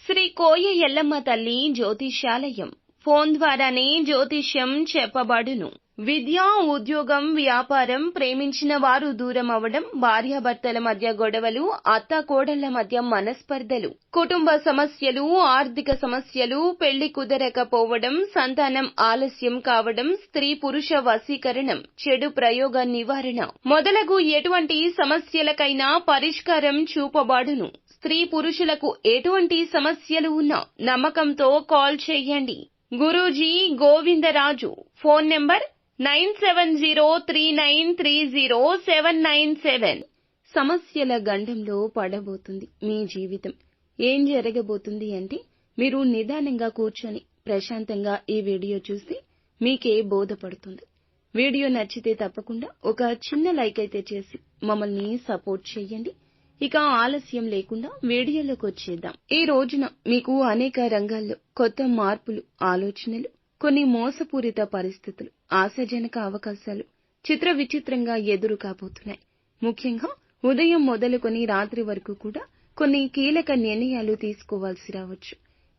శ్రీ కోయ ఎల్లమ్మ తల్లి జ్యోతిష్యాలయం ఫోన్ ద్వారానే జ్యోతిష్యం చెప్పబడును. విద్య, ఉద్యోగం, వ్యాపారం, ప్రేమించిన వారు దూరం అవడం, భార్యాభర్తల మధ్య గొడవలు, అత్తాకోడళ్ల మధ్య మనస్పర్ధలు, కుటుంబ సమస్యలు, ఆర్థిక సమస్యలు, పెళ్లి కుదరకపోవడం, సంతానం ఆలస్యం కావడం, స్త్రీ పురుష వశీకరణం, చెడు ప్రయోగ నివారణ మొదలగు ఎటువంటి సమస్యలకైనా పరిష్కారం చూపబడును. స్త్రీ పురుషులకు ఎటువంటి సమస్యలు ఉన్నా నమ్మకంతో కాల్ చేయండి. గురూజీ గోవిందరాజు. Phone number 9703930797. సమస్యల గండంలో పడబోతుంది మీ జీవితం. ఏం జరగబోతుంది అంటే, మీరు నిదానంగా కూర్చొని ప్రశాంతంగా ఈ వీడియో చూస్తే మీకే బోధపడుతుంది. వీడియో నచ్చితే తప్పకుండా ఒక చిన్న లైక్ అయితే చేసి మమ్మల్ని సపోర్ట్ చేయండి. ఇక ఆలస్యం లేకుండా వీడియోలోకి వచ్చేద్దాం. ఈ రోజున మీకు అనేక రంగాల్లో కొత్త మార్పులు, ఆలోచనలు, కొన్ని మోసపూరిత పరిస్థితులు, ఆశాజనక అవకాశాలు చిత్ర విచిత్రంగా ఎదురు కాబోతున్నాయి. ముఖ్యంగా ఉదయం మొదలుకొని రాత్రి వరకు కూడా కొన్ని కీలక నిర్ణయాలు తీసుకోవాల్సి రావచ్చు.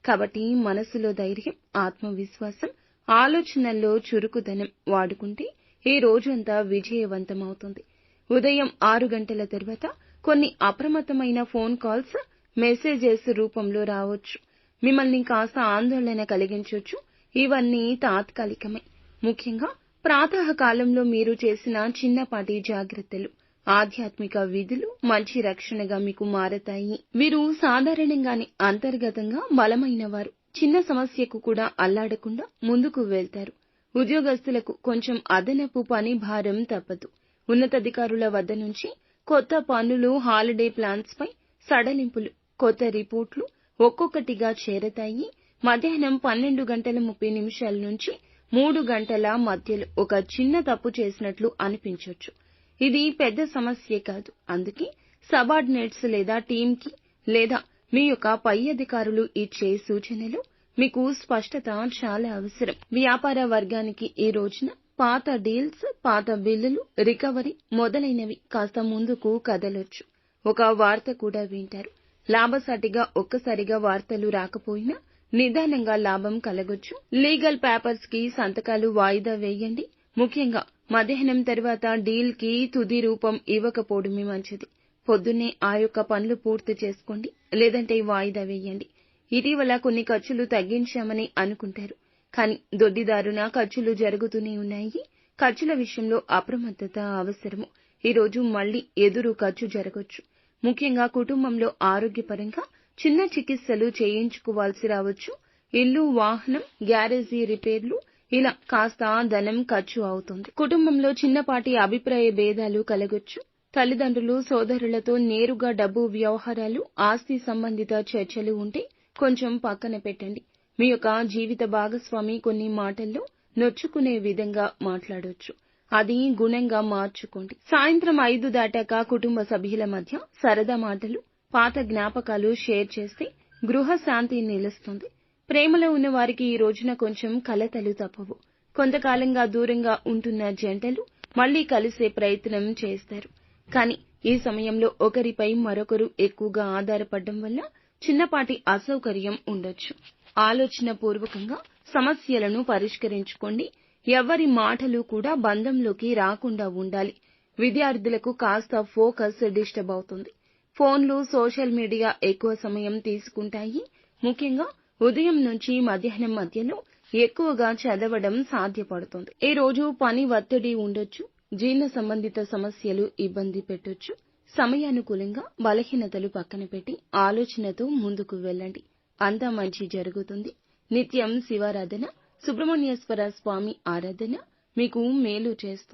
కాబట్టి మనసులో ధైర్యం, ఆత్మవిశ్వాసం, ఆలోచనల్లో చురుకుదనం వాడుకుంటే ఈ రోజంతా విజయవంతమవుతుంది. ఉదయం 6 గంటల తర్వాత కొన్ని అప్రమత్తమైన ఫోన్ కాల్స్, మెసేజెస్ రూపంలో రావచ్చు. మిమ్మల్ని కాస్త ఆందోళన కలిగించొచ్చు. ఇవన్నీ తాత్కాలికమే. ముఖ్యంగా ప్రాతకాలంలో మీరు చేసిన చిన్నపాటి జాగ్రత్తలు, ఆధ్యాత్మిక విధులు మంచి రక్షణగా మీకు మారతాయి. వీరు సాధారణంగానే అంతర్గతంగా బలమైన వారు. చిన్న సమస్యకు కూడా అల్లాడకుండా ముందుకు వెళ్తారు. ఉద్యోగస్తులకు కొంచెం అదనపు పని భారం తప్పదు. ఉన్నతాధికారుల వద్ద నుంచి కొత్త పనులు, హాలిడే ప్లాన్స్ పై సడలింపులు, కొత్త రిపోర్ట్లు ఒక్కొక్కటిగా చేరతాయి. మధ్యాహ్నం 12:30 నుంచి 3 గంటల మధ్యలో ఒక చిన్న తప్పు చేసినట్లు అనిపించొచ్చు. ఇది పెద్ద సమస్యే కాదు. అందుకే సబార్డినేట్స్ లేదా టీంకి లేదా మీ యొక్క పై అధికారులు ఇచ్చే సూచనలు మీకు స్పష్టత చాలా అవసరం. వ్యాపార వర్గానికి ఈ రోజున పాత డీల్స్, పాత బిల్లులు, రికవరీ మొదలైనవి కాస్త ముందుకు కదలొచ్చు. ఒక వార్త కూడా వింటారు. లాభసాటిగా ఒక్కసారిగా వార్తలు రాకపోయినా నిదానంగా లాభం కలగొచ్చు. లీగల్ పేపర్స్ కి సంతకాలు వాయిదా వేయండి. ముఖ్యంగా మధ్యాహ్నం తర్వాత డీల్ కి తుది రూపం ఇవ్వకపోవడమే మంచిది. పొద్దున్నే ఆ యొక్క పనులు పూర్తి చేసుకోండి, లేదంటే వాయిదా వేయండి. ఇటీవల కొన్ని ఖర్చులు తగ్గించామని అనుకుంటారు, కానీ దొడ్డిదారున ఖర్చులు జరుగుతూనే ఉన్నాయి. ఖర్చుల విషయంలో అప్రమత్తత అవసరము. ఈ రోజు మళ్లీ ఎదురు ఖర్చు జరగొచ్చు. ముఖ్యంగా కుటుంబంలో ఆరోగ్యపరంగా చిన్న చికిత్సలు చేయించుకోవాల్సి రావచ్చు. ఇల్లు, వాహనం, గ్యారేజీ రిపేర్లు ఇలా కాస్త ధనం ఖర్చు అవుతుంది. కుటుంబంలో చిన్నపాటి అభిప్రాయ భేదాలు కలగొచ్చు. తల్లిదండ్రులు, సోదరులతో నేరుగా డబ్బు వ్యవహారాలు, ఆస్తి సంబంధిత చర్చలు ఉంటే కొంచెం పక్కన పెట్టండి. మీ యొక్క జీవిత భాగస్వామి కొన్ని మాటల్లో నొచ్చుకునే విధంగా మాట్లాడొచ్చు. అది గుణంగా మార్చుకోండి. సాయంత్రం 5 దాటాక కుటుంబ సభ్యుల మధ్య సరదా మాటలు, పాత జ్ఞాపకాలు షేర్ చేస్తే గృహ శాంతి నిలుస్తుంది. ప్రేమలో ఉన్న వారికి ఈ రోజున కొంచెం కలతలు తప్పవు. కొంతకాలంగా దూరంగా ఉంటున్న జంటలు మళ్లీ కలిసే ప్రయత్నం చేస్తారు. కానీ ఈ సమయంలో ఒకరిపై మరొకరు ఎక్కువగా ఆధారపడడం వల్ల చిన్నపాటి అసౌకర్యం ఉండొచ్చు. ఆలోచన పూర్వకంగా సమస్యలను పరిష్కరించుకోండి. ఎవరి మాటలు కూడా బంధంలోకి రాకుండా ఉండాలి. విద్యార్థులకు కాస్త ఫోకస్ డిస్టర్బ్ అవుతుంది. ఫోన్లు, సోషల్ మీడియా ఎక్కువ సమయం తీసుకుంటాయి. ముఖ్యంగా ఉదయం నుంచి మధ్యాహ్నం మధ్యలో ఎక్కువగా చదవడం సాధ్యపడుతుంది. ఈ రోజు పని ఒత్తిడి ఉండొచ్చు. జీర్ణ సంబంధిత సమస్యలు ఇబ్బంది పెట్టొచ్చు. సమయానుకూలంగా బలహీనతలు పక్కన పెట్టి ఆలోచనతో ముందుకు వెళ్ళండి. అంతా మంచి జరుగుతుంది. నిత్యం శివారాధన, సుబ్రహ్మణ్యేశ్వర స్వామి ఆరాధన మీకు మేలు చేస్తుంది.